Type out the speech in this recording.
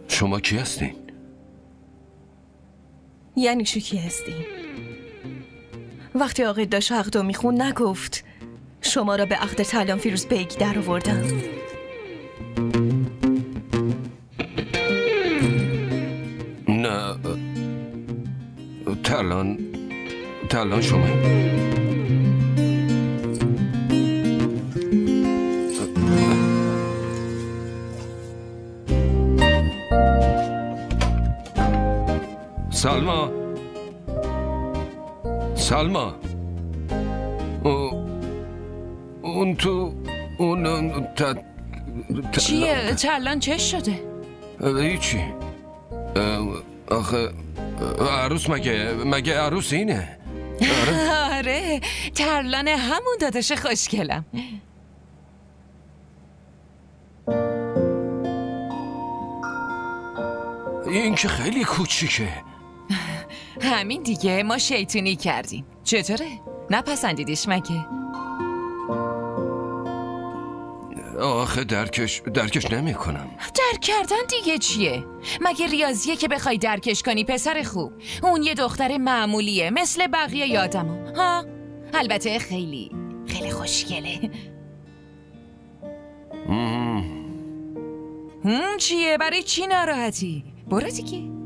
شما کی هستین؟ یعنی چی کی هستین؟ وقتی آقای داشت عقدو میخون نگفت شما را به عقد تلان فیروز بیگ در آوردم. نه، تلان شما. سلما اون تو چیه؟ تلان چش شده؟ هیچی. آخه عروس مگه عروس اینه؟ آره ترلان همون داداش خوشگلم. این که خیلی کوچیکه. همین دیگه، ما شیطونی کردیم. چطوره؟ نپسندیدیش مگه؟ آخه درکش نمی کنم. درک کردن دیگه چیه؟ مگه ریاضیه که بخوای درکش کنی پسر خوب؟ اون یه دختر معمولیه مثل بقیه یادمو. ها؟ البته خیلی خوشگله. چیه؟ برای چی ناراحتی؟ برو دیگه.